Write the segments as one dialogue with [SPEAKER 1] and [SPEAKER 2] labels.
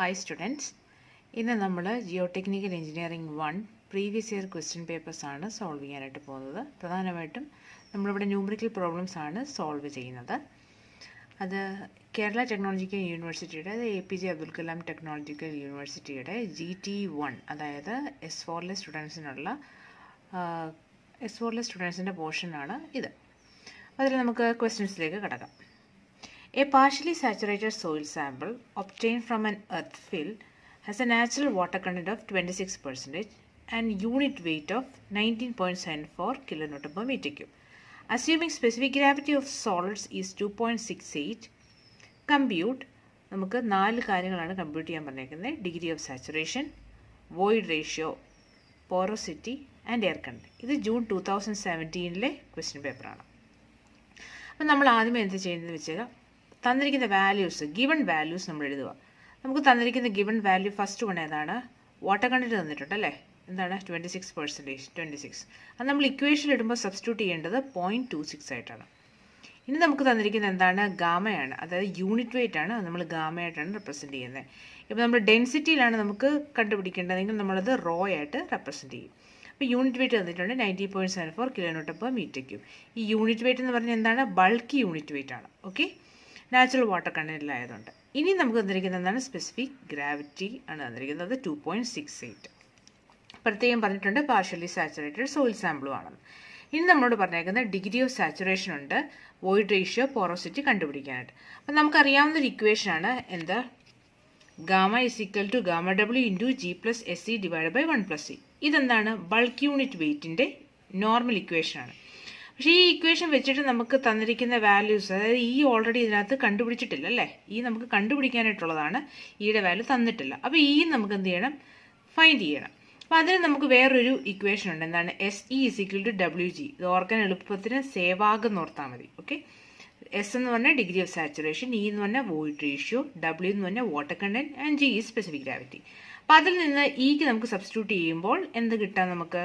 [SPEAKER 1] Hi students, ഇന്ന് നമ്മൾ geotechnical engineering 1 previous year question papers ആണ് സോൾവ് ചെയ്യാനായിട്ട് പോകുന്നത്. പ്രധാനമായിട്ടും നമ്മളിവിടെ ന്യൂമറിക്കൽ പ്രോബ്ലംസ് ആണ് സോൾവ് ചെയ്യുന്നത്. അത് കേരള ടെക്നോളജിക്കൽ യൂണിവേഴ്സിറ്റിയുടെ APJ അബ്ദുൽ കലാം ടെക്നോളജിക്കൽ യൂണിവേഴ്സിറ്റിയുടെ GT1 അതായത് S4 സ്റ്റുഡൻസിൻ്റെ പോർഷനാണ് ഇത്. അതിൽ നമുക്ക് ക്വസ്റ്റ്യൻസിലേക്ക് കടക്കാം. A partially saturated soil sample obtained from an earth field has a natural water content of 26% and unit weight of 19.74 kilonewton per meter cube. Assuming specific gravity of solids is 2.68, compute നമുക്ക് 4 കാര്യങ്ങളാണ് compute ചെയ്യാൻ പറഞ്ഞേക്കുന്നത്. Degree of saturation, void ratio, porosity and air content. ഇത് June 2017 question പേപ്പറാണ്. അപ്പം നമ്മൾ ആദ്യമേ എന്ത് ചെയ്യുന്നത് വെച്ചാൽ തന്നിരിക്കുന്ന വാല്യൂസ്, ഗിവൺ വാല്യൂസ് നമ്മൾ എഴുതുക. നമുക്ക് തന്നിരിക്കുന്ന ഗിവൺ വാല്യൂ ഫസ്റ്റ് വൺ ഏതാണ്? വാട്ടർ കണ്ടന്റ് തന്നിട്ടുണ്ട് അല്ലേ? എന്താണ്? 26%. അത് നമ്മൾ ഇക്വേഷൻ ഇടുമ്പോൾ സബ്സ്റ്റിറ്റ്യൂട്ട് ചെയ്യേണ്ടത് 0.26 ആയിട്ടാണ്. ഇനി നമുക്ക് തന്നിരിക്കുന്നത് എന്താണ്? ഗാമയാണ്, അതായത് യൂണിറ്റ് വെയിറ്റ് ആണ്. നമ്മൾ ഗാമയായിട്ടാണ് റെപ്രസെൻറ്റ് ചെയ്യുന്നത്. ഇപ്പോൾ നമ്മൾ ഡെൻസിറ്റിയിലാണ് നമുക്ക് കണ്ടുപിടിക്കേണ്ടതെങ്കിൽ നമ്മളത് റോ ആയിട്ട് റെപ്രസെൻറ്റ് ചെയ്യും. അപ്പോൾ യൂണിറ്റ് വെയിറ്റ് തന്നിട്ടുണ്ട് 90.74 kilonewton per meter cube. ഈ യൂണിറ്റ് വെയിറ്റ് എന്ന് പറഞ്ഞാൽ എന്താണ്? ബൾക്ക് യൂണിറ്റ് വെയിറ്റ് ആണ്. ഓക്കെ, നാച്ചുറൽ വാട്ടർ കണ്ടന്റിലായതുകൊണ്ട്. ഇനി നമുക്ക് തന്നിരിക്കുന്നത് എന്താണ്? സ്പെസിഫിക് ഗ്രാവിറ്റി ആണ് തന്നിരിക്കുന്നത് 2.68. പ്രത്യേകം പറഞ്ഞിട്ടുണ്ട് പാർഷ്യലി സാച്ചുറേറ്റഡ് സോയിൽ സാമ്പിളും ആണെന്ന്. ഇനി നമ്മളോട് പറഞ്ഞേക്കുന്നത് ഡിഗ്രി ഓഫ് സാച്ചുറേഷൻ ഉണ്ട്, വോയിഡ് റേഷ്യോ, പോറോസിറ്റി കണ്ടുപിടിക്കാനായിട്ട്. അപ്പം നമുക്കറിയാവുന്നൊരു ഇക്വേഷൻ ആണ് എന്ത്? Gamma is equal to gamma W into G plus S C divide by 1+c. ഇതെന്താണ്? ബൾക്ക് യൂണിറ്റ് വെയിറ്റിൻ്റെ നോർമൽ ഇക്വേഷൻ ആണ്. പക്ഷേ ഈ ഇക്വേഷൻ വെച്ചിട്ട് നമുക്ക് തന്നിരിക്കുന്ന വാല്യൂസ്, അതായത് ഈ ഓൾറെഡി ഇതിനകത്ത് കണ്ടുപിടിച്ചിട്ടില്ല അല്ലേ? ഈ നമുക്ക് കണ്ടുപിടിക്കാനായിട്ടുള്ളതാണ്, ഈയുടെ വാല്യൂ തന്നിട്ടില്ല. അപ്പോൾ ഈ നമുക്ക് എന്ത് ചെയ്യണം? ഫൈൻഡ് ചെയ്യണം. അപ്പോൾ അതിന് നമുക്ക് വേറൊരു ഇക്വേഷൻ ഉണ്ട്. എന്താണ്? SE is equal to WG. ഇത് ഓർക്കാൻ എളുപ്പത്തിന് സേവാഗ് ഓർത്താൽ മതി. ഓക്കെ, S എന്ന് പറഞ്ഞാൽ ഡിഗ്രി ഓഫ് സാച്ചുറേഷൻ, E എന്ന് പറഞ്ഞാൽ വോയിഡ് റേഷ്യോ, W എന്ന് പറഞ്ഞാൽ water content and G is specific gravity. അപ്പോൾ അതിൽ നിന്ന് Eക്ക് നമുക്ക് സബ്സ്റ്റിറ്റ്യൂട്ട് ചെയ്യുമ്പോൾ എന്ത് കിട്ടാം? നമുക്ക്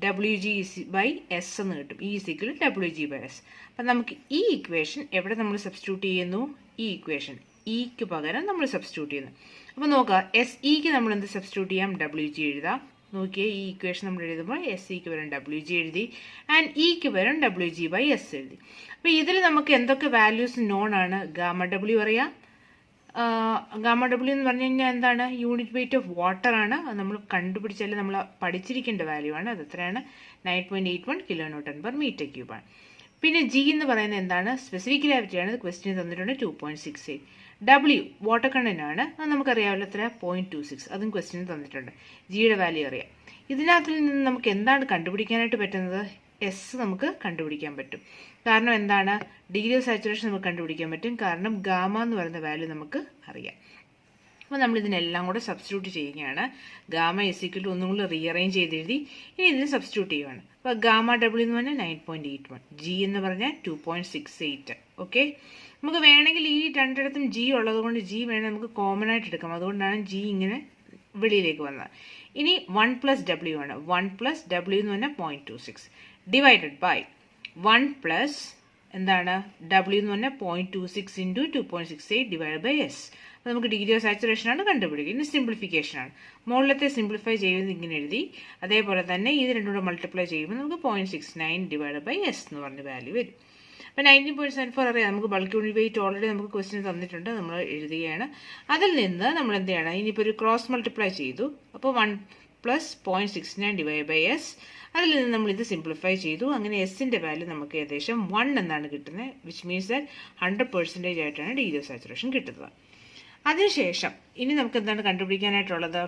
[SPEAKER 1] WG ബൈ എസ് എന്ന് കിട്ടും. E is equal to WG by S. അപ്പം നമുക്ക് ഈ ഇക്വേഷൻ എവിടെ നമ്മൾ സബ്സ്റ്റിറ്റ്യൂട്ട് ചെയ്യുന്നു? ഈ ഇക്വേഷൻ ഇക്ക് പകരം നമ്മൾ സബ്സ്റ്റിറ്റ്യൂട്ട് ചെയ്യുന്നു. അപ്പോൾ നോക്കുക, SEക്ക് നമ്മൾ എന്ത് സബ്സ്റ്റിറ്റ്യൂട്ട് ചെയ്യാം? WG എഴുതാം. നോക്കിയേ, ഈ ഇക്വേഷൻ നമ്മൾ എഴുതുമ്പോൾ SEക്ക് പകരം WG എഴുതി ആൻഡ് Eക്ക് പകരം WG ബൈ എസ് എഴുതി. അപ്പോൾ ഇതിൽ നമുക്ക് എന്തൊക്കെ വാല്യൂസ് നോൺ ആണ്? ഗാമ ഡബ്ല്യു അറിയാം. ഗാമ ഡബ്ല്യു എന്ന് പറഞ്ഞു കഴിഞ്ഞാൽ എന്താണ്? യൂണിറ്റ് വെയിറ്റ് ഓഫ് വാട്ടർ ആണ്. അത് നമ്മൾ കണ്ടുപിടിച്ചാൽ നമ്മൾ പഠിച്ചിരിക്കേണ്ട വാല്യൂ ആണ്. അത് എത്രയാണ്? 9.81 kilonewton per meter cube ആണ്. പിന്നെ G എന്ന് പറയുന്നത് എന്താണ്? സ്പെസിഫിക് ഗ്രാവിറ്റി ആണ്. ക്വസ്റ്റ്യൻ തന്നിട്ടുണ്ട് 2.68. W വാട്ടർ കണ്ടന്റ് ആണ്. അത് നമുക്കറിയാമല്ലോ, എത്ര? 0.26. അതും ക്വസ്റ്റ്യൻ തന്നിട്ടുണ്ട്. ജിയുടെ വാല്യൂ അറിയാം. ഇതിനകത്തിൽ നിന്ന് നമുക്ക് എന്താണ് കണ്ടുപിടിക്കാനായിട്ട് പറ്റുന്നത്? എസ് നമുക്ക് കണ്ടുപിടിക്കാൻ പറ്റും. കാരണം എന്താണ്? ഡിഗ്രി ഓഫ് സാച്ചുറേഷൻ നമുക്ക് കണ്ടുപിടിക്കാൻ പറ്റും, കാരണം ഗാമ എന്ന് പറയുന്ന വാല്യൂ നമുക്ക് അറിയാം. അപ്പോൾ നമ്മൾ ഇതിനെല്ലാം കൂടെ സബ്സ്റ്റിറ്റ്യൂട്ട് ചെയ്യുകയാണ്. ഗാമ ഇസ് ഈക്വൽ ടു ഒന്നും കൂടി റീഅറേഞ്ച് ചെയ്ത് എഴുതി. ഇനി ഇതിന് സബ്സ്റ്റിറ്റ്യൂട്ട് ചെയ്യുകയാണ്. അപ്പോൾ ഗാമ ഡബ്ല്യു എന്ന് പറഞ്ഞാൽ 9.81, G എന്ന് പറഞ്ഞാൽ 2.68. ഓക്കെ, നമുക്ക് വേണമെങ്കിൽ ഈ രണ്ടിടത്തും G ഉള്ളത് കൊണ്ട് G വേണമെങ്കിൽ നമുക്ക് കോമൺ ആയിട്ട് എടുക്കാം. അതുകൊണ്ടാണ് G ഇങ്ങനെ വെളിയിലേക്ക് വന്നത്. ഇനി 1+W ആണ്. 1+W എന്ന് പറഞ്ഞാൽ 0.26 ഡിവൈഡഡ് ബൈ 1+ എന്താണ്? W എന്ന് പറഞ്ഞാൽ 0.26 ഇൻറ്റു 2.68 ഡിവൈഡ് ബൈ എസ്. അപ്പോൾ നമുക്ക് ഡിഗ്രി ഓഫ് സാച്ചുറേഷൻ ആണ് കണ്ടുപിടിക്കുക. ഇനി സിംപ്ലിഫിക്കേഷൻ ആണ്. മുകളിലത്തെ സിംപ്ലിഫൈ ചെയ്യുന്നത് ഇങ്ങനെ എഴുതി. അതേപോലെ തന്നെ ഇത് രണ്ടും കൂടെ മൾട്ടിപ്ലൈ ചെയ്യുമ്പോൾ നമുക്ക് 0.69 ഡിവൈഡ് ബൈ എസ് എന്ന് പറഞ്ഞ വാല്യൂ വരും. അപ്പോൾ 19.74 അറിയാം. നമുക്ക് ബൾക്ക് യൂണിറ്റ് വെയിറ്റ് ഓൾറെഡി നമുക്ക് ക്വസ്റ്റ്യൻ തന്നിട്ടുണ്ട്, നമ്മൾ എഴുതുകയാണ്. അതിൽ നിന്ന് നമ്മൾ എന്ത് ചെയ്യണം? ഇനിയിപ്പോൾ ഒരു ക്രോസ് മൾട്ടിപ്ലൈ ചെയ്തു. അപ്പോൾ 1 + 0.69 ഡിവൈഡ് ബൈ എസ്. അതിൽ നിന്ന് നമ്മൾ ഇത് സിംപ്ലിഫൈ ചെയ്തു. അങ്ങനെ എസിൻ്റെ വാല്യൂ നമുക്ക് ഏകദേശം 1 എന്നാണ് കിട്ടുന്നത്. വിച്ച് മീൻസ് ദാറ്റ് 100% ആയിട്ടാണ് ഡിഗ്രി ഓഫ് സാച്ചുറേഷൻ കിട്ടുന്നത്. അതിനുശേഷം ഇനി നമുക്ക് എന്താണ് കണ്ടുപിടിക്കാനായിട്ടുള്ളത്?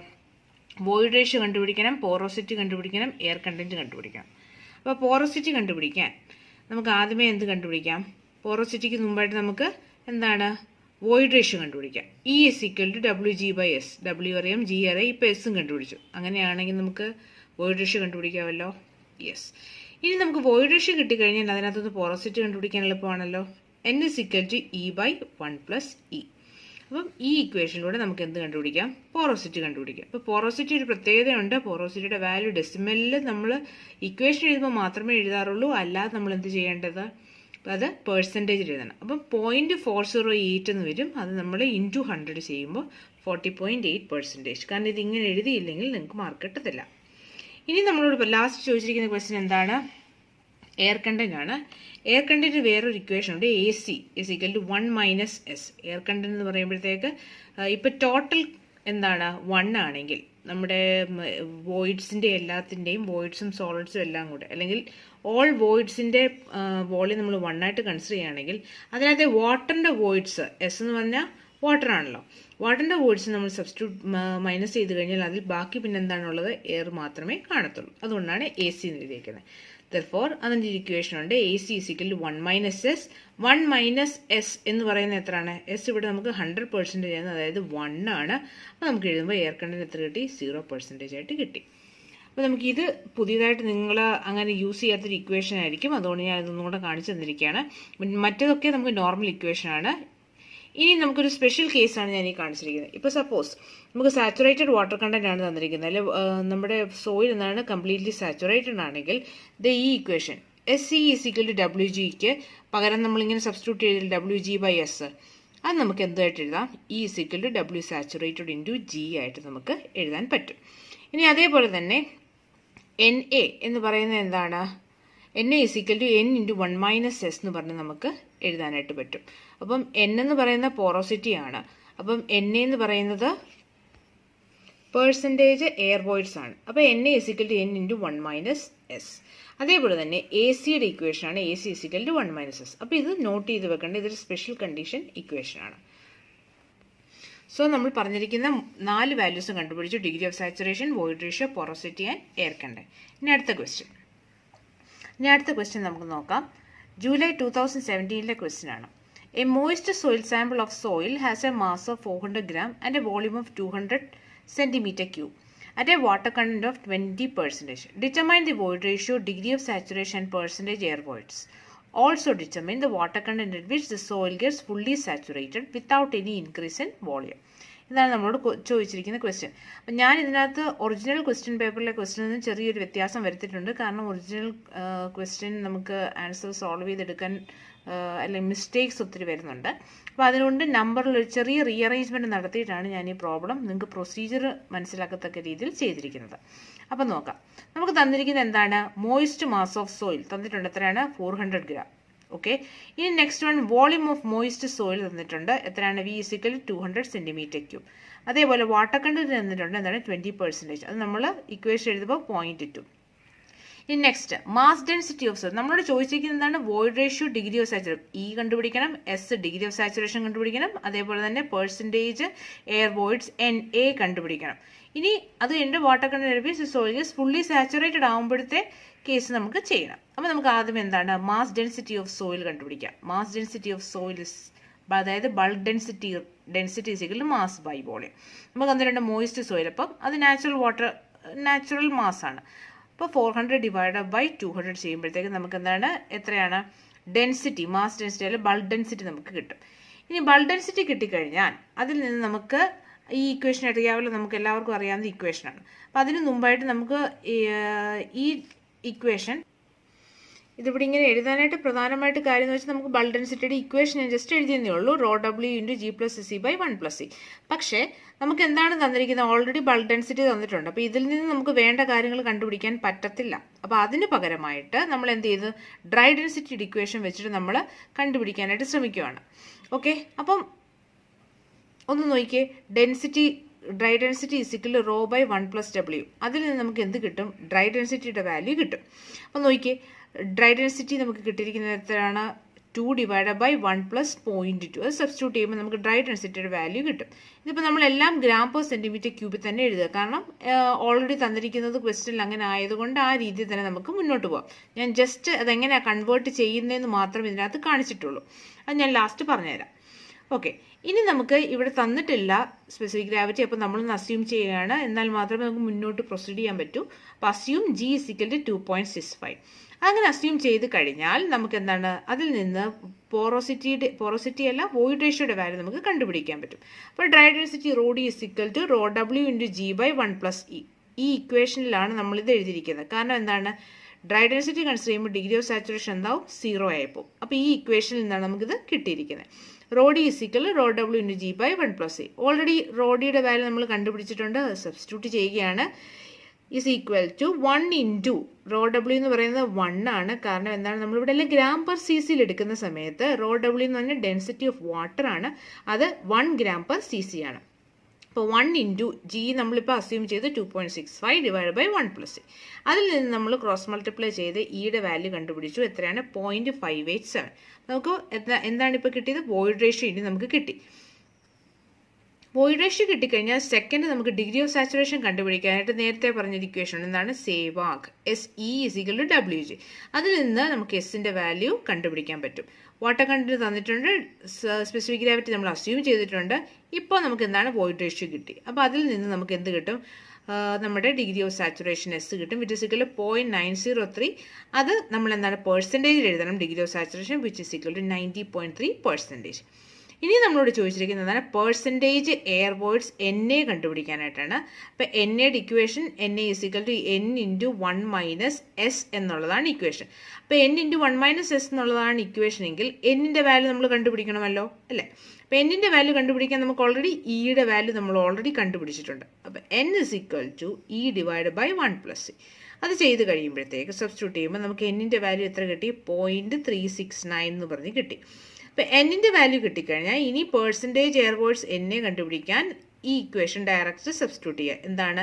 [SPEAKER 1] വോയിഡ് റേഷ്യോ കണ്ടുപിടിക്കണം, പോറോസിറ്റി കണ്ടുപിടിക്കണം, എയർ കണ്ടന്റ് കണ്ടുപിടിക്കണം. അപ്പോൾ പോറോസിറ്റി കണ്ടുപിടിക്കാൻ നമുക്ക് ആദ്യമേ എന്ത് കണ്ടുപിടിക്കാം? പോറോസിറ്റിക്ക് മുമ്പായിട്ട് നമുക്ക് എന്താണ്? വോയിഡ് റേഷ്യോ കണ്ടുപിടിക്കാം. E is equal to WG by S. W അറിയാം, G അറിയാം, ഇപ്പോൾ എസും കണ്ടുപിടിച്ചു. അങ്ങനെയാണെങ്കിൽ നമുക്ക് വോയിഡ് റേഷ്യോ കണ്ടുപിടിക്കാമല്ലോ. യെസ്. ഇനി നമുക്ക് വോയിഡ് റേഷ്യോ കിട്ടിക്കഴിഞ്ഞാൽ അതിനകത്തുനിന്ന് പോറോസിറ്റി കണ്ടുപിടിക്കാൻ എളുപ്പമാണല്ലോ. N is equal to E by 1+E. അപ്പം ഈ ഇക്വേഷനിലൂടെ നമുക്ക് എന്ത് കണ്ടുപിടിക്കാം? പോറോസിറ്റി കണ്ടുപിടിക്കാം. അപ്പോൾ പോറോസിറ്റി ഒരു പ്രത്യേകതയുണ്ട്. പോറോസിറ്റിയുടെ വാല്യൂ ഡെസിമലിൽ നമ്മൾ ഇക്വേഷൻ എഴുതുമ്പോൾ മാത്രമേ എഴുതാറുള്ളൂ. അല്ലാതെ നമ്മൾ എന്ത് ചെയ്യേണ്ടത്? അത് പെർസെൻറ്റേജിൽ എഴുതണം. അപ്പം 0.408 എന്ന് വരും. അത് നമ്മൾ ഇൻറ്റു 100 ചെയ്യുമ്പോൾ 40.8%. കാരണം ഇതിങ്ങനെ എഴുതിയില്ലെങ്കിൽ നിങ്ങൾക്ക് മാർക്ക് കിട്ടത്തില്ല. ഇനി നമ്മളോട് ലാസ്റ്റ് ചോദിച്ചിരിക്കുന്ന ക്വസ്റ്റ്യൻ എന്താണ്? എയർ കണ്ടന്റ് ആണ്. എയർ കണ്ടന്റ് വേറൊരു ഇക്വേഷൻ ഉണ്ട്. AC is equal to 1 - S. Air content എന്ന് പറയുമ്പോഴത്തേക്ക് ഇപ്പം ടോട്ടൽ എന്താണ് 1 ആണെങ്കിൽ നമ്മുടെ വോയിഡ്സിൻ്റെ എല്ലാത്തിൻ്റെയും വോയിഡ്സും സോളിഡ്സും എല്ലാം കൂടെ, അല്ലെങ്കിൽ ഓൾ വോയിഡ്സിൻ്റെ വോളിയം നമ്മൾ 1 ആയിട്ട് കൺസിഡർ ചെയ്യുകയാണെങ്കിൽ അതിനകത്തെ വാട്ടറിൻ്റെ വോയിഡ്സ് S എന്ന് പറഞ്ഞാൽ വാട്ടർ ആണല്ലോ. വാട്ടറിൻ്റെ വോയിഡ്സ് നമ്മൾ സബ്സ്റ്റിറ്റ്യൂട്ട് മൈനസ് ചെയ്ത് കഴിഞ്ഞാൽ അതിൽ ബാക്കി പിന്നെ എന്താണുള്ളത്? എയർ മാത്രമേ കാണത്തുള്ളൂ. അതുകൊണ്ടാണ് AC എന്ന് എഴുതിയിരിക്കുന്നത്. Therefore, അതിൻ്റെ ഇക്വേഷൻ ഉണ്ട്. AC is equal to 1 - S. 1 - S എന്ന് പറയുന്നത് എത്രയാണ്? S ഇവിടെ നമുക്ക് 100% ആണ്, അതായത് 1 ആണ്. അപ്പോൾ നമുക്ക് എഴുതുമ്പോൾ എയർ കണ്ടന്റ് എത്ര കിട്ടി? 0% ആയിട്ട് കിട്ടി. അപ്പോൾ നമുക്കിത് പുതിയതായിട്ട് നിങ്ങൾ അങ്ങനെ യൂസ് ചെയ്യാത്തൊരു ഇക്വേഷൻ ആയിരിക്കും. അതുകൊണ്ട് ഞാൻ ഇതൊന്നും കൂടെ കാണിച്ചു തന്നിരിക്കുകയാണ്. മറ്റേതൊക്കെ നമുക്ക് നോർമൽ ഇക്വേഷനാണ്. ഇനി നമുക്കൊരു സ്പെഷ്യൽ കേസാണ് ഞാൻ ഈ കാണിച്ചിരിക്കുന്നത്. ഇപ്പോൾ സപ്പോസ് നമുക്ക് സാച്ചുറേറ്റഡ് വാട്ടർ കണ്ടന്റ് ആണ് തന്നിരിക്കുന്നത്, അല്ലെ നമ്മുടെ സോയിൽ എന്നാണ് കംപ്ലീറ്റ്ലി സാച്ചുറേറ്റഡ് ആണെങ്കിൽ ഈ equation SE is equal to WGക്ക് പകരം നമ്മളിങ്ങനെ സബ്സ്റ്റിറ്റ്യൂട്ട് ചെയ്തിൽ WG/S, അത് നമുക്ക് എന്തായിട്ട് എഴുതാം? E is equal to W saturated into G ആയിട്ട് നമുക്ക് എഴുതാൻ പറ്റും. ഇനി അതേപോലെ തന്നെ NA എന്ന് പറയുന്നത് എന്താണ്? NA is equal to N into 1 - S എന്ന് പറഞ്ഞ് നമുക്ക് എഴുതാനായിട്ട് പറ്റും. അപ്പം N എന്ന് പറയുന്ന പോറോസിറ്റി ആണ്. അപ്പം NA എന്ന് പറയുന്നത് പെർസെൻറ്റേജ് എയർ വോയിഡ്സ് ആണ്. അപ്പോൾ NA is equal to N into 1 - S. അതേപോലെ തന്നെ ACയുടെ ഇക്വേഷൻ ആണ് AC is equal to 1 - S. അപ്പോൾ ഇത് നോട്ട് ചെയ്ത് വെക്കേണ്ട, ഇതൊരു സ്പെഷ്യൽ കണ്ടീഷൻ ഇക്വേഷൻ ആണ്. സോ നമ്മൾ പറഞ്ഞിരിക്കുന്ന 4 വാല്യൂസും കണ്ടുപിടിച്ചു: degree of saturation, void ratio, porosity and air content. ഇനി അടുത്ത ക്വസ്റ്റ്യൻ നമുക്ക് നോക്കാം. ജൂലൈ 2017 ക്വസ്റ്റ്യൻ ആണ്. A moist soil sample of soil has a mass of 400 gram and a volume of 200 centimeter cube at a water content of 20%. Determine the void ratio, degree of saturation, and percentage air voids. Also determine the water content at which the soil gets fully saturated without any increase in volume. ഇതാണ് നമ്മളോട് ചോദിച്ചിരിക്കുന്ന question. അപ്പം ഞാൻ ഇതിനകത്ത് original question പേപ്പറിലെ ക്വസ്റ്റ്യനിൽ നിന്ന് ചെറിയൊരു വ്യത്യാസം വരുത്തിയിട്ടുണ്ട്. കാരണം ഒറിജിനൽ ക്വസ്റ്റ്യൻ നമുക്ക് ആൻസർ സോൾവ് ചെയ്തെടുക്കാൻ അല്ലെങ്കിൽ മിസ്റ്റേക്സ് ഒത്തിരി വരുന്നുണ്ട്. അപ്പോൾ അതുകൊണ്ട് നമ്പറിൽ ഒരു ചെറിയ റീഅറേഞ്ച്മെൻറ്റ് നടത്തിയിട്ടാണ് ഞാൻ ഈ പ്രോബ്ലം നിങ്ങൾക്ക് പ്രൊസീജിയർ മനസ്സിലാക്കത്തക്ക രീതിയിൽ ചെയ്തിരിക്കുന്നത്. അപ്പം നോക്കാം. നമുക്ക് തന്നിരിക്കുന്നത് എന്താണ്? മോയിസ്റ്റ് മാസ് ഓഫ് സോയിൽ തന്നിട്ടുണ്ട്. എത്രയാണ്? 400 gram. ഓക്കെ. ഇനി next one volume of moist soil തന്നിട്ടുണ്ട്. എത്രയാണ്? V is equal to 200 centimeter cube. അതേപോലെ വാട്ടർ കണ്ടന്റ് തന്നിട്ടുണ്ട്. എന്താണ്? 20%. അത് നമ്മൾ ഇക്വേഷൻ എഴുതുമ്പോൾ 0.2. ഇനി next mass density of soil. നമ്മളോട് ചോദിച്ചിരിക്കുന്നത് എന്താണ്? Void ratio, degree of saturation. E കണ്ടുപിടിക്കണം, S ഡിഗ്രി ഓഫ് സാച്ചുറേഷൻ കണ്ടുപിടിക്കണം, അതേപോലെ തന്നെ പെർസെൻറ്റേജ് എയർ വോയിഡ്സ് NA കണ്ടുപിടിക്കണം. ഇനി അത് എൻ്റെ water content soil fully saturated ആകുമ്പോഴത്തെ കേസ് നമുക്ക് ചെയ്യണം. അപ്പോൾ നമുക്ക് ആദ്യം എന്താണ്? മാസ് ഡെൻസിറ്റി ഓഫ് സോയിൽ കണ്ടുപിടിക്കാം. മാസ് ഡെൻസിറ്റി ഓഫ് സോയിൽ അതായത് bulk density is equal to mass by volume. നമുക്ക് തന്നിട്ടുണ്ട് മോയിസ്റ്റ് സോയിൽ. അപ്പം അത് നാച്ചുറൽ മാസ് ആണ്. അപ്പോൾ 400 ഡിവൈഡഡ് ബൈ 200 ചെയ്യുമ്പോഴത്തേക്ക് നമുക്ക് എന്താണ്? എത്രയാണ്? ഡെൻസിറ്റി, മാസ് ഡെൻസിറ്റി അല്ലെങ്കിൽ ബൾക്ക് ഡെൻസിറ്റി നമുക്ക് കിട്ടും. ഇനി ബൾക്ക് ഡെൻസിറ്റി കിട്ടിക്കഴിഞ്ഞാൽ അതിൽ നിന്ന് നമുക്ക് ഈ ഇക്വേഷൻ അറിയാമല്ലോ, നമുക്ക് എല്ലാവർക്കും അറിയാവുന്ന ഇക്വേഷനാണ്. അപ്പം അതിന് മുമ്പായിട്ട് നമുക്ക് ഈ ഇക്വേഷൻ ഇതിവിടെ ഇങ്ങനെ എഴുതാനായിട്ട് പ്രധാനമായിട്ട് കാര്യം എന്ന് വെച്ചാൽ നമുക്ക് ബൾക്ക് ഡെൻസിറ്റിയുടെ ഇക്വേഷൻ ഞാൻ ജസ്റ്റ് എഴുതിയെന്നേ ഉള്ളൂ. ρW × G + C / 1 + C. പക്ഷേ നമുക്ക് എന്താണ് തന്നിരിക്കുന്നത്? ഓൾറെഡി ബൾക്ക് ഡെൻസിറ്റി തന്നിട്ടുണ്ട്. അപ്പോൾ ഇതിൽ നിന്ന് നമുക്ക് വേണ്ട കാര്യങ്ങൾ കണ്ടുപിടിക്കാൻ പറ്റത്തില്ല. അപ്പോൾ അതിന് പകരമായിട്ട് നമ്മൾ എന്ത് ചെയ്തു? ഡ്രൈ ഡെൻസിറ്റിയുടെ ഇക്വേഷൻ വെച്ചിട്ട് നമ്മൾ കണ്ടുപിടിക്കാനായിട്ട് ശ്രമിക്കുകയാണ്. ഓക്കെ. അപ്പം ഒന്ന് നോക്കിയേ. Dry density is equal to ρ/1 + W. അതിൽ നിന്ന് നമുക്ക് എന്ത് കിട്ടും? ഡ്രൈ ഡെൻസിറ്റിയുടെ വാല്യൂ കിട്ടും. അപ്പം നോക്കിയേ, ഡ്രൈ ഡെൻസിറ്റി നമുക്ക് കിട്ടിയിരിക്കുന്നത് എത്രയാണ്? 2 ഡിവൈഡഡ് ബൈ 1 + 0.2. അത് സബ്സ്റ്റിറ്റ്യൂട്ട് ചെയ്യുമ്പോൾ നമുക്ക് ഡ്രൈ ഡെൻസിറ്റിയുടെ വാല്യൂ കിട്ടും. ഇതിപ്പോൾ നമ്മളെല്ലാം gram/cm³ തന്നെ എഴുതുക. കാരണം ഓൾറെഡി തന്നിരിക്കുന്നത് ക്വസ്റ്റ്യനിൽ അങ്ങനെ ആയതുകൊണ്ട് ആ രീതിയിൽ തന്നെ നമുക്ക് മുന്നോട്ട് പോകാം. ഞാൻ ജസ്റ്റ് അതെങ്ങനെയാണ് കൺവേർട്ട് ചെയ്യുന്നതെന്ന് മാത്രം ഇതിനകത്ത് കാണിച്ചിട്ടുള്ളൂ. അത് ഞാൻ ലാസ്റ്റ് പറഞ്ഞുതരാം. ഓക്കെ. ഇനി നമുക്ക് ഇവിടെ തന്നിട്ടില്ല സ്പെസിഫിക് ഗ്രാവിറ്റി. അപ്പോൾ നമ്മളൊന്ന് അസ്യൂം ചെയ്യുകയാണ്. എന്നാൽ മാത്രമേ നമുക്ക് മുന്നോട്ട് പ്രൊസീഡ് ചെയ്യാൻ പറ്റൂ. അപ്പോൾ assume G is equal to 2.65. അങ്ങനെ അസ്യൂം ചെയ്ത് കഴിഞ്ഞാൽ നമുക്ക് എന്താണ്? അതിൽ നിന്ന് പോറോസിറ്റി അല്ല വോയിഡ് റേഷ്യോയുടെ വാല്യൂ നമുക്ക് കണ്ടുപിടിക്കാൻ പറ്റും. അപ്പോൾ dry density ρD is equal to ρW × G / 1 + E. ഈ ഇക്വേഷനിലാണ് നമ്മളിത് എഴുതിയിരിക്കുന്നത്. കാരണം എന്താണ്? ഡ്രൈ ഡെൻസിറ്റി കൺസിഡർ ചെയ്യുമ്പോൾ ഡിഗ്രി ഓഫ് സാച്ചുറേഷൻ എന്താവും 0 ആയിപ്പോവും. അപ്പോൾ ഈ ഇക്വേഷനിൽ നിന്നാണ് നമുക്കിത് കിട്ടിയിരിക്കുന്നത്. Rho D is equal rho W into G by 1+c. Already rho ഡിയുടെ വാല്യൂ നമ്മൾ കണ്ടുപിടിച്ചിട്ടുണ്ട്. സബ്സ്റ്റിറ്റ്യൂട്ട് ചെയ്യുകയാണ്. Is equal to 1 into rho W എന്ന് പറയുന്നത് 1 ആണ്. കാരണം എന്താണ്, നമ്മളിവിടെ എല്ലാം ഗ്രാം പെർ സി സിയിൽ എടുക്കുന്ന സമയത്ത് റോ ഡബ്ല്യു എന്ന് പറഞ്ഞാൽ ഡെൻസിറ്റി ഓഫ് വാട്ടർ ആണ്. അത് 1 ഗ്രാം പെർ സി സി ആണ്. അപ്പോൾ 1 ഇൻറ്റു ജി നമ്മളിപ്പോൾ അസ്യൂം ചെയ്ത് 2.65 ഡിവൈഡ് ബൈ 1+c. അതിൽ നിന്ന് നമ്മൾ ക്രോസ് മൾട്ടിപ്ലൈ ചെയ്ത് ഇയുടെ വാല്യൂ കണ്ടുപിടിച്ചു. എത്രയാണ്? 0.587. നമുക്ക് എന്താണ് ഇപ്പോൾ കിട്ടിയത്? വോയിഡ് റേഷ്യോ ഇനി നമുക്ക് കിട്ടി. വോയിഡ് റേഷ്യോ കിട്ടിക്കഴിഞ്ഞാൽ സെക്കൻഡ് നമുക്ക് ഡിഗ്രി ഓഫ് സാച്ചുറേഷൻ കണ്ടുപിടിക്കാനായിട്ട് നേരത്തെ പറഞ്ഞൊരു ഇക്വേഷൻ എന്താണ്? Sehwag SE = WG. അതിൽ നിന്ന് നമുക്ക് എസിൻ്റെ വാല്യൂ കണ്ടുപിടിക്കാൻ പറ്റും. വാട്ടർ കണ്ടന്റ് തന്നിട്ടുണ്ട്, സ്പെസിഫിക് ഗ്രാവിറ്റി നമ്മൾ അസ്യൂം ചെയ്തിട്ടുണ്ട്. ഇപ്പോൾ നമുക്ക് എന്താണ്? വോയിഡ് റേഷ്യോ കിട്ടി. അപ്പോൾ അതിൽ നിന്ന് നമുക്ക് എന്ത് കിട്ടും? നമ്മുടെ ഡിഗ്രി ഓഫ് സാച്ചുറേഷൻ എസ് കിട്ടും. Which is equal to 0.903. അത് നമ്മൾ എന്താണ്? പെർസെൻറ്റേജിൽ എഴുതണം. Degree of saturation which is equal to 90.3%. ഇനി നമ്മളോട് ചോദിച്ചിരിക്കുന്നതാണ് പെർസെൻറ്റേജ് എയർ വോയിഡ്സ് NA കണ്ടുപിടിക്കാനായിട്ടാണ്. അപ്പോൾ NAയുടെ ഇക്വേഷൻ NA = N × 1 - S എന്നുള്ളതാണ് ഇക്വേഷൻ. അപ്പോൾ N × 1 - S എന്നുള്ളതാണ് ഇക്വേഷൻ എങ്കിൽ എന്നിൻ്റെ വാല്യൂ നമ്മൾ കണ്ടുപിടിക്കണമല്ലോ, അല്ലേ? അപ്പോൾ എന്നിൻ്റെ വാല്യൂ കണ്ടുപിടിക്കാൻ നമുക്ക് ഓൾറെഡി ഇയുടെ വാല്യൂ നമ്മൾ ഓൾറെഡി കണ്ടുപിടിച്ചിട്ടുണ്ട്. അപ്പോൾ N = E / 1+c. അത് ചെയ്ത് കഴിയുമ്പോഴത്തേക്ക് സബ്സ്റ്റിറ്റ്യൂട്ട് ചെയ്യുമ്പോൾ നമുക്ക് എന്നിൻ്റെ വാല്യൂ എത്ര കിട്ടി? 0.369 എന്ന് പറഞ്ഞ് കിട്ടി. അപ്പോൾ എന്നിൻ്റെ വാല്യൂ കിട്ടിക്കഴിഞ്ഞാൽ ഇനി പെർസെൻറ്റേജ് എയർ വോയിഡ്സ് NA കണ്ടുപിടിക്കാൻ ഈ ഇക്വേഷൻ ഡയറക്റ്റ് സബ്സ്റ്റിറ്റ്യൂട്ട് ചെയ്യുക. എന്താണ്?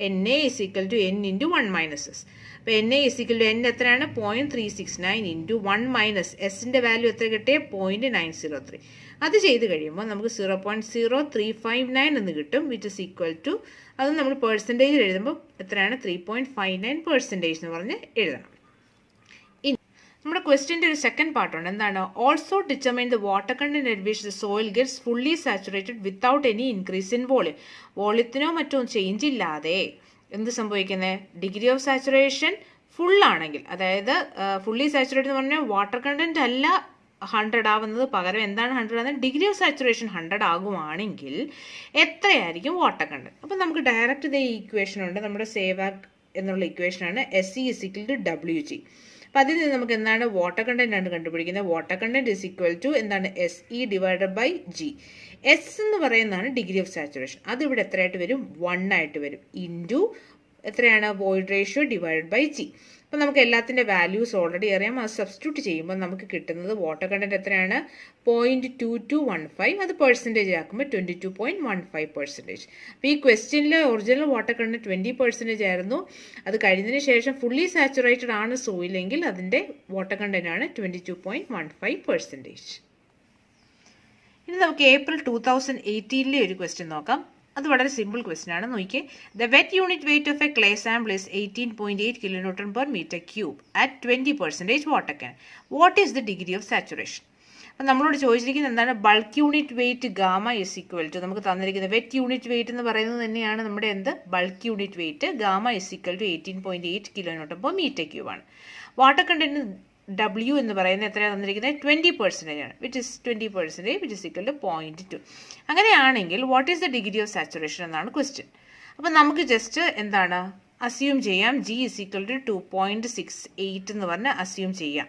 [SPEAKER 1] NA = N × 1 - S. അപ്പോൾ NA = N എത്രയാണ്? 0.369 × 1 - Sൻ്റെ വാല്യൂ എത്ര കിട്ടിയത്? 0.903. അത് ചെയ്ത് കഴിയുമ്പോൾ നമുക്ക് 0.0359 എന്ന് കിട്ടും. വിച്ച് ഇസ് ഈക്വൽ ടു, അത് നമ്മൾ പെർസെൻറ്റേജിൽ എഴുതുമ്പോൾ എത്രയാണ്? 3.59% എന്ന് പറഞ്ഞ് എഴുതണം. നമ്മുടെ ക്വസ്റ്റ്യൻ്റെ ഒരു സെക്കൻഡ് പാർട്ടുണ്ട്. എന്താണ്? Also determine the water content at which the soil gets fully saturated without any increase in volume. വോളിയത്തിനോ മറ്റോ ചേഞ്ച് ഇല്ലാതെ എന്ത് സംഭവിക്കുന്നത്? ഡിഗ്രി ഓഫ് സാച്ചുറേഷൻ ഫുൾ ആണെങ്കിൽ, അതായത് ഫുള്ളി സാച്ചുറേറ്റഡ് എന്ന് പറഞ്ഞാൽ വാട്ടർ കണ്ടന്റ് അല്ല 100 ആവുന്നത്, പകരം എന്താണ് 100 ആവുന്നത്? ഡിഗ്രി ഓഫ് സാച്ചുറേഷൻ 100 ആകുവാണെങ്കിൽ എത്രയായിരിക്കും വാട്ടർ കണ്ടന്റ്? അപ്പം നമുക്ക് ഡയറക്റ്റ് ഇതേ ഇക്വേഷൻ ഉണ്ട്. നമ്മുടെ സേവാഗ് എന്നുള്ള ഇക്വേഷനാണ്. SE = WG. അപ്പോൾ അതിൽ നിന്ന് നമുക്ക് എന്താണ്? വാട്ടർ കണ്ടന്റ് ആണ് കണ്ടുപിടിക്കുന്നത്. വാട്ടർ കണ്ടന്റ് = എന്താണ്? SE / G. S എന്ന് പറയുന്നതാണ് ഡിഗ്രി ഓഫ് സാച്ചുറേഷൻ. അതിവിടെ എത്രയായിട്ട് വരും? 1 ആയിട്ട് വരും. ഇൻറ്റു എത്രയാണ്? Void ratio / G. അപ്പോൾ നമുക്ക് എല്ലാത്തിൻ്റെ വാല്യൂസ് ഓൾറെഡി അറിയാം. അത് സബ്സ്റ്റിറ്റ്യൂട്ട് ചെയ്യുമ്പോൾ നമുക്ക് കിട്ടുന്നത് വാട്ടർ കണ്ടന്റ് എത്രയാണ്? 0.2215. അത് പെർസെൻറ്റേജ് ആക്കുമ്പോൾ 22.15%. അപ്പോൾ ഈ ക്വസ്റ്റ്യനിൽ ഒറിജിനൽ വാട്ടർ കണ്ടന്റ് 20% ആയിരുന്നു. അത് കഴിഞ്ഞതിന് ശേഷം ഫുള്ളി സാച്ചുറേറ്റഡ് ആണ് സോയിലെങ്കിൽ അതിൻ്റെ വാട്ടർ കണ്ടന്റ് ആണ് 22.15%. ഇനി നമുക്ക് ഏപ്രിൽ 2018 ഒരു ക്വസ്റ്റ്യൻ നോക്കാം. അത് വളരെ സിമ്പിൾ ക്വസ്റ്റ്യൻ ആണ്. നോക്കിയേ. The wet unit weight of a clay sample is 18.8 kN/m³ at 20% water can. What is the degree of saturation? അപ്പം നമ്മളോട് ചോദിച്ചിരിക്കുന്നത് എന്താണ്? Bulk unit weight gamma is equal to, നമുക്ക് തന്നിരിക്കുന്നത് വെറ്റ് യൂണിറ്റ് വെയിറ്റ് എന്ന് പറയുന്നത് തന്നെയാണ് നമ്മുടെ എന്ത്? Bulk unit weight. Gamma is equal to 18.8 kN/m³ ആണ്. വാട്ടർ കണ്ടന്റ് W എന്ന് പറയുന്നത് എത്രയാണ് തന്നിരിക്കുന്നത്? 20% ആണ്. Which is 20% which is equal to 0.2. അങ്ങനെയാണെങ്കിൽ what is the degree of saturation എന്നാണ് ക്വസ്റ്റ്യൻ. അപ്പം നമുക്ക് ജസ്റ്റ് എന്താണ് അസ്യൂം ചെയ്യാം? G = 2.68 എന്ന് പറഞ്ഞ് അസ്യൂം ചെയ്യാം.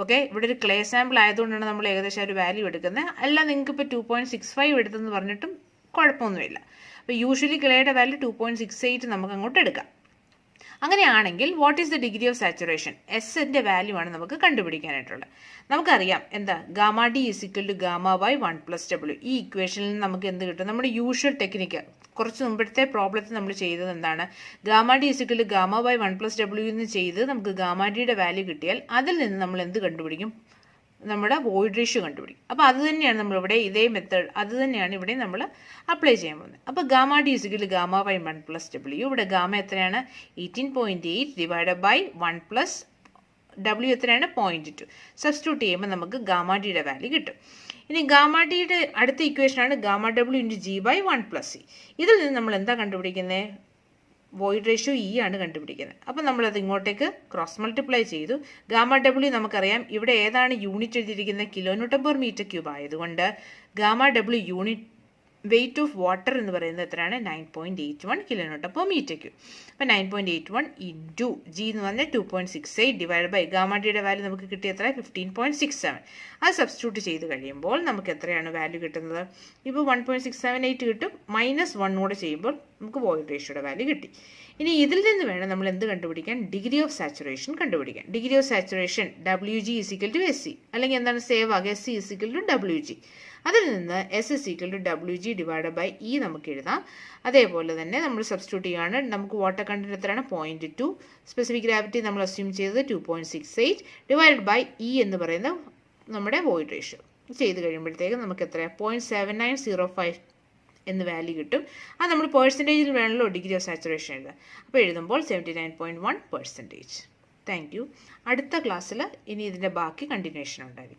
[SPEAKER 1] ഓക്കെ, ഇവിടെ ഒരു ക്ലേ സാമ്പിൾ ആയതുകൊണ്ടാണ് നമ്മൾ ഏകദേശം ഒരു വാല്യൂ എടുക്കുന്നത്. അല്ല നിങ്ങൾക്ക് ഇപ്പോൾ 2.65 എടുത്തെന്ന് പറഞ്ഞിട്ടും കുഴപ്പമൊന്നുമില്ല. അപ്പോൾ യൂഷ്വലി ക്ലേയുടെ വാല്യൂ 2.68 നമുക്ക് അങ്ങോട്ട് എടുക്കാം. അങ്ങനെയാണെങ്കിൽ what is the degree of saturation? എസിൻ്റെ വാല്യൂ ആണ് നമുക്ക് കണ്ടുപിടിക്കാനായിട്ടുള്ളത്. നമുക്കറിയാം എന്താ? Gamma D = γ/1+w. ഈ ഇക്വേഷനിൽ നിന്ന് നമുക്ക് എന്ത് കിട്ടും? നമ്മുടെ യൂഷ്വൽ ടെക്നിക്ക് കുറച്ച് മുമ്പത്തെ പ്രോബ്ലത്തിൽ നമ്മൾ ചെയ്തത് എന്താണ്? ഗാമ ഡി = γ/1+w എന്ന് ചെയ്ത് നമുക്ക് ഗാമ ഡിയുടെ വാല്യൂ കിട്ടിയാൽ അതിൽ നിന്ന് നമ്മൾ എന്ത് കണ്ടുപിടിക്കും? നമ്മുടെ വോയിഡ് റേഷ്യോ കണ്ടുപിടിക്കും. അപ്പോൾ അത് തന്നെയാണ് നമ്മളിവിടെ ഇതേ മെത്തേഡ് അത് തന്നെയാണ് ഇവിടെ നമ്മൾ അപ്ലൈ ചെയ്യാൻ പോകുന്നത്. അപ്പോൾ ഗാമ ഡി = γ/1+w. ഇവിടെ ഗാമ എത്രയാണ്? 18.8 ഡിവൈഡ് ബൈ 1 + w എത്രയാണ്? 0.2. സബ്സ്റ്റിറ്റ്യൂട്ട് ചെയ്യുമ്പോൾ നമുക്ക് ഗാമ ഡിയുടെ വാല്യൂ കിട്ടും. ഇനി ഗാമ ഡിയുടെ അടുത്ത ഇക്വേഷനാണ് ഗാമ W × G/1+c. ഇതിൽ നിന്ന് നമ്മൾ എന്താ കണ്ടുപിടിക്കുന്നത്? വോയിഡ് റേഷ്യോ E ആണ് കണ്ടുപിടിക്കുന്നത്. അപ്പം നമ്മളത് ഇങ്ങോട്ടേക്ക് ക്രോസ് മൾട്ടിപ്ലൈ ചെയ്തു. ഗാമ W നമുക്കറിയാം. ഇവിടെ ഏതാണ് യൂണിറ്റ് എഴുതിയിരിക്കുന്നത്? kN/m³ ആയതുകൊണ്ട് gamma W unit weight of water എന്ന് പറയുന്നത് എത്രയാണ് 9.81 kN/m³. അപ്പോൾ 9.81 ഇൻറ്റു ജി എന്ന് പറഞ്ഞാൽ 2.68 ഡിവൈഡ് ബൈ ഗാമ ഡിയുടെ വാല്യൂ നമുക്ക് കിട്ടിയ എത്ര 15.67. അത് സബ്സ്റ്റിറ്റ്യൂട്ട് ചെയ്ത് കഴിയുമ്പോൾ നമുക്ക് എത്രയാണ് വാല്യൂ കിട്ടുന്നത്? ഇപ്പോൾ 1.678 കിട്ടും, -1 കൂടെ ചെയ്യുമ്പോൾ നമുക്ക് വോയിഡ് റേഷ്യോയുടെ വാല്യൂ കിട്ടി. ഇനി ഇതിൽ നിന്ന് വേണം നമ്മൾ എന്ത് കണ്ടുപിടിക്കാൻ? ഡിഗ്രി ഓഫ് സാച്ചുറേഷൻ കണ്ടുപിടിക്കാൻ. Degree of saturation WG = SC, അല്ലെങ്കിൽ എന്താണ് സേവ് ആകുക? SC = WG. അതിൽ നിന്ന് S = WG divide by E നമുക്ക് എഴുതാം. അതേപോലെ തന്നെ നമ്മൾ സബ്സ്റ്റിറ്റ്യൂട്ട് ചെയ്യുകയാണ്. നമുക്ക് വാട്ടർ കണ്ടന്റ് എത്രയാണ്? 0.2. സ്പെസിഫിക് ഗ്രാവിറ്റി നമ്മൾ അസ്യൂം ചെയ്തത് 2.68 ഡിവൈഡ് ബൈ E എന്ന് പറയുന്ന നമ്മുടെ വോയിഡ് റേഷ്യോ ചെയ്ത് കഴിയുമ്പോഴത്തേക്ക് നമുക്ക് എത്രയാണ്? 0.7905 എന്ന് വാല്യൂ കിട്ടും. അത് നമ്മൾ പെർസെൻറ്റേജിൽ വേണമല്ലോ ഡിഗ്രി ഓഫ് സാച്ചുറേഷൻ എഴുതാം. അപ്പോൾ എഴുതുമ്പോൾ 79.1%. Thank you. അടുത്ത ക്ലാസ്സിൽ ഇനി ഇതിൻ്റെ ബാക്കി കണ്ടിന്യൂഷൻ ഉണ്ടായിരിക്കും.